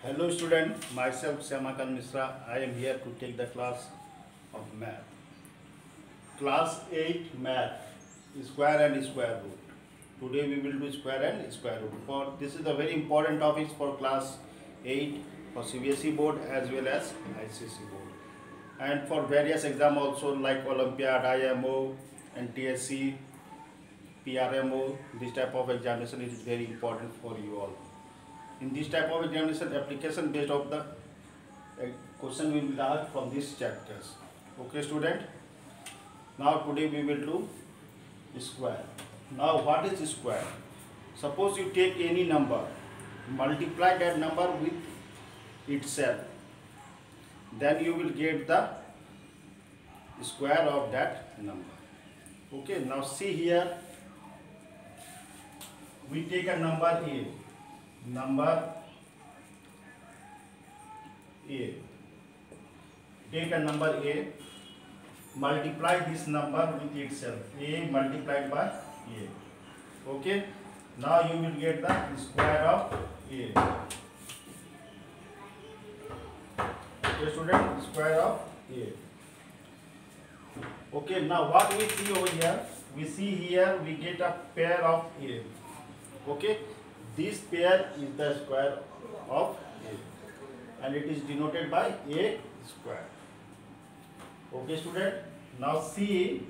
Hello student, myself Syamakant Misra. I am here to take the class of math. Class 8 math, square and square root. Today we will do square and square root. This is a very important topic for class 8 for CBSE board as well as ICSE board. And for various exam also like Olympiad, IMO, NTSC, PRMO, this type of examination is very important for you all. In this type of examination, application based of the question will be asked from these chapters. Okay student, now today we will do square. Now what is square? Suppose you take any number, multiply that number with itself, then you will get the square of that number. Okay, now see here, we take a number A. Take a number A, multiply this number with itself, A multiplied by A. Okay, now you will get the square of A. Okay student, square of A. Okay, now what we see over here, we see here we get a pair of A. Okay, this pair is the square of A and it is denoted by A square. Okay student, now see,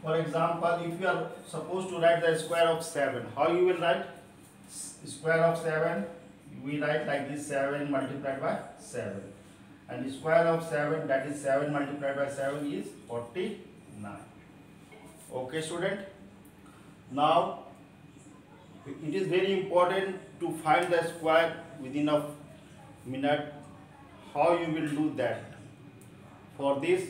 for example, if you are supposed to write the square of 7, how you will write? Square of 7, we write like this, 7 multiplied by 7, and the square of 7, that is 7 multiplied by 7 is 49. Okay student, now it is very important to find the square within a minute. How you will do that? For this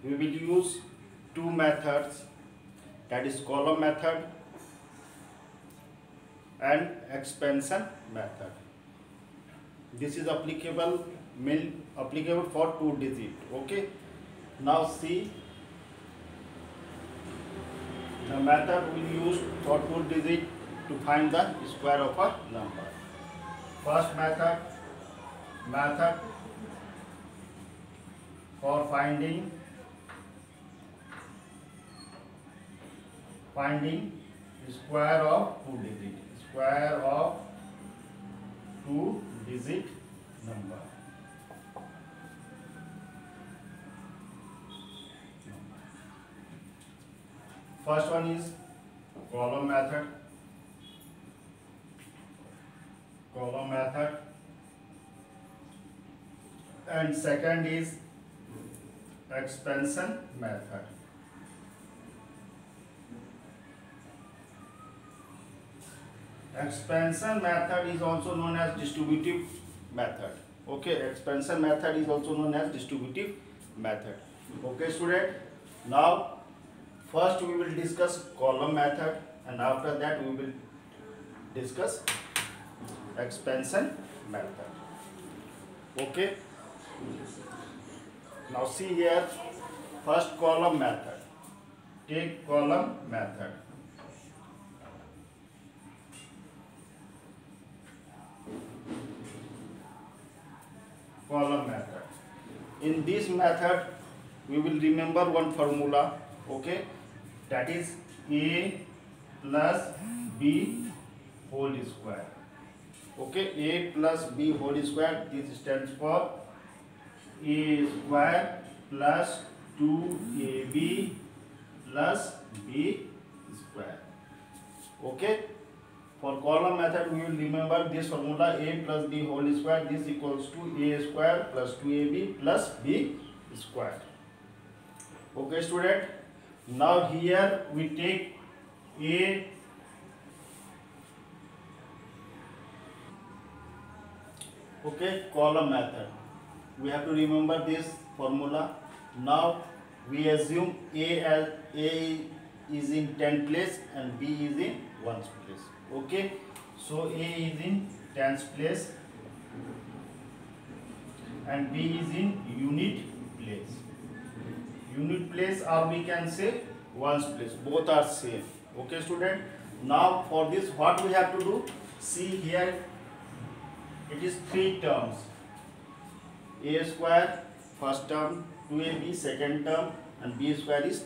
we will use two methods, that is column method and expansion method. This is applicable for 2 digit. Okay, now see, the method we use for 2 digit to find the square of a number. First method for finding square of 2 digit, number. First one is column method, and second is expansion method. Expansion method is also known as distributive method. Okay, expansion method is also known as distributive method. Okay student, now first we will discuss column method and after that we will discuss expansion method. Okay, now see here, first column method. Take column method. In this method we will remember one formula. Okay, that is A plus B whole square. Okay, A plus B whole square, this stands for A square plus 2AB plus B square. Okay, for column method we will remember this formula, A plus B whole square, this equals to A square plus 2AB plus B square. Okay student, now here we take A column method. We have to remember this formula. Now we assume A is in 10th place and B is in 1st place. Okay, so A is in 10th place and B is in unit place, or we can say 1st place, both are same. Okay student, now for this what we have to do, see here it is three terms. A square first term, 2ab second term, and b square is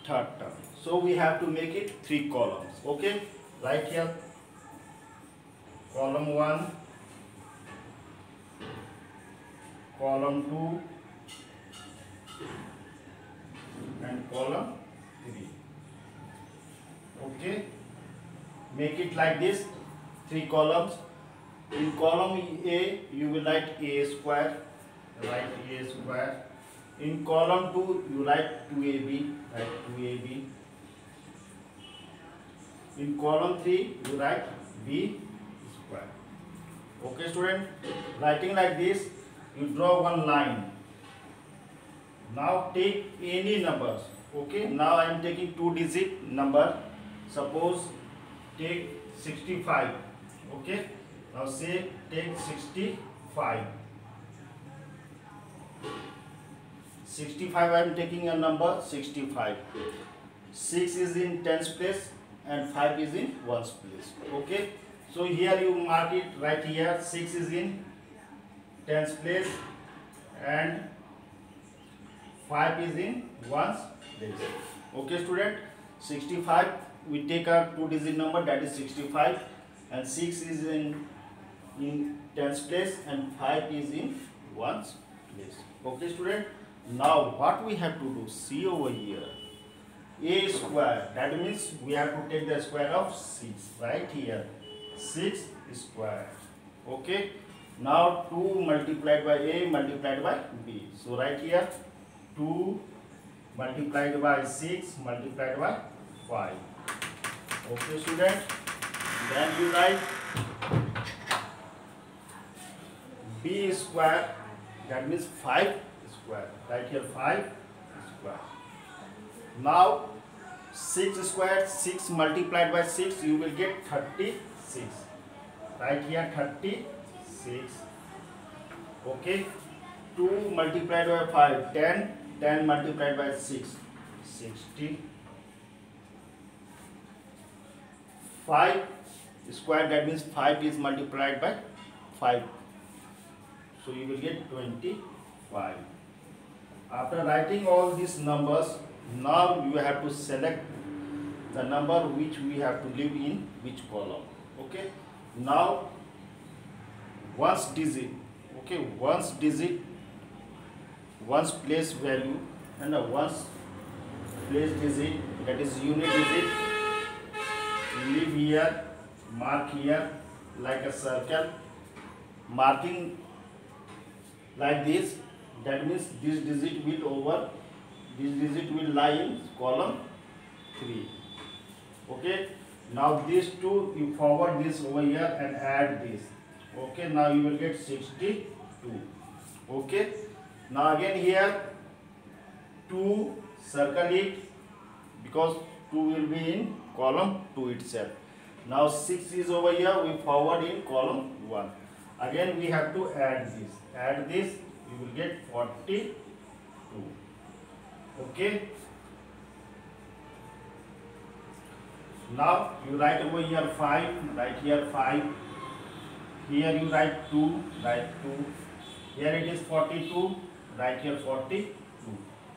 third term. So we have to make it three columns. Okay, right here column 1, column 2, and column 3. Okay, make it like this, three columns. In column A you will write a square, in column 2 you write 2ab, in column 3 you write b square. Okay student, writing like this, you draw one line. Now take any numbers. Okay, now I am taking 2-digit number. Suppose take 65. Okay, now say take 65. 65 I am taking a number 65. 6 is in tens place and 5 is in ones place. Okay, so here you mark it right here. 6 is in tens place and 5 is in ones place. Okay student, 65 we take a 2-digit number, that is 65, and 6 is in tens place and 5 is in ones place. Okay student, now what we have to do, see over here, a square, that means we have to take the square of 6 right here, 6 square. Okay, now 2 multiplied by a multiplied by b, so right here 2 multiplied by 6 multiplied by 5. Okay student, then you write b square, that means 5 square, right here 5 square. Now 6 square, 6 multiplied by 6 you will get 36, right here 36. Okay, 2 multiplied by 5 10, 10 multiplied by 6 60, 5 square, that means 5 is multiplied by 5, so you will get 25. After writing all these numbers, now you have to select the number which we have to leave in which column. Okay, now ones digit, okay, ones digit, ones place value and a ones place digit, that is unit digit, leave here, mark here like a circle, marking like this, that means this digit will lie in column 3. Okay, now these two you forward this over here and add this. Okay, now you will get 62. Okay, now again here 2 circle it, because 2 will be in column 2 itself. Now 6 is over here, we forward in column 1. Again we have to add this, you will get 42. Okay, now you write over here 5, right here 5, here you write 2, here it is 42, right here 42.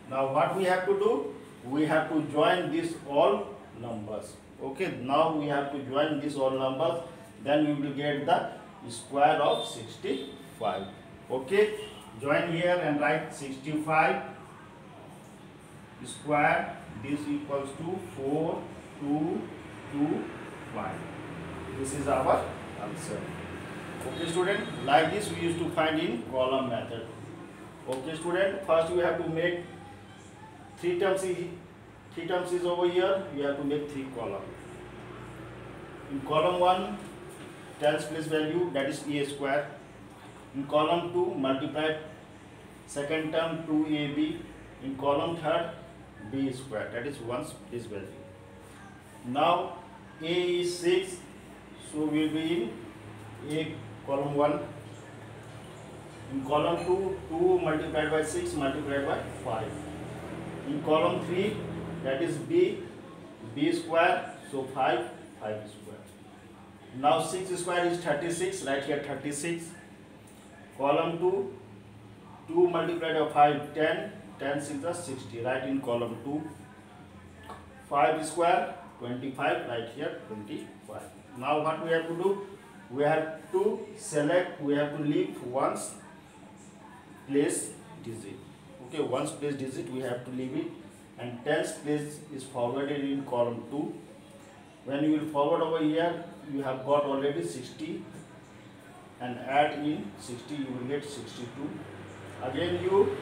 Now what we have to do, we have to join these all numbers. Okay, now we have to join these all numbers, then we will get the square of 65. Okay, join here and write 65 square, this equals to 4 2 2 5. This is our answer. Okay student, like this we used to find in column method. Okay student, first you have to make 3 terms is over here, you have to make 3 columns. In column 1 tens place value, that is a square. In column 2 multiply second term 2ab. In column 3 b square, that is ones place value. Now a is 6, so we will be in a column 1. In column 2 2 multiplied by 6 multiplied by 5. In column 3, that is b square, so 5 square. Now 6 square is 36, write here 36. Column 2, 2 multiplied by 5, 10, 10 6 is 60, write in column 2. 5 square, 25, write here 25. Now what we have to do? We have to select, we have to leave ones place digit. Okay, ones place digit we have to leave it, and tens place is forwarded in column 2. When you will forward over here, you have got already 60, and add in 60, you will get 62. Again you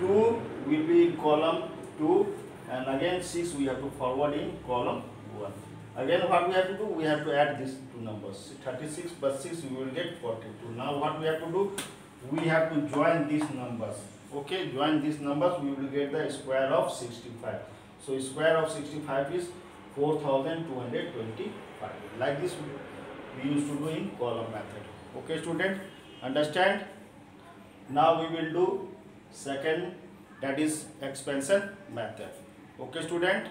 2 will be in column 2, and again 6 we have to forward in column 1. Again what we have to do? We have to add these two numbers. 36 plus 6 we will get 42. Now what we have to do? We have to join these numbers. Okay, join these numbers, we will get the square of 65. So square of 65 is 4225. Like this we used to do in column method. Okay student, understand? Now we will do second, that is expansion method. Okay student?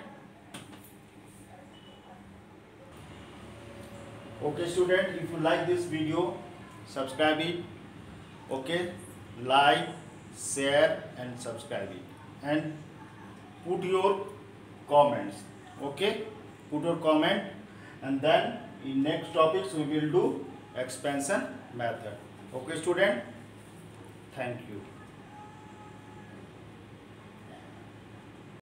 Okay student, if you like this video, subscribe it. Okay, like, share and subscribe it, and put your comments. Okay, put your comment, and then in next topics we will do expansion method. Okay student, thank you.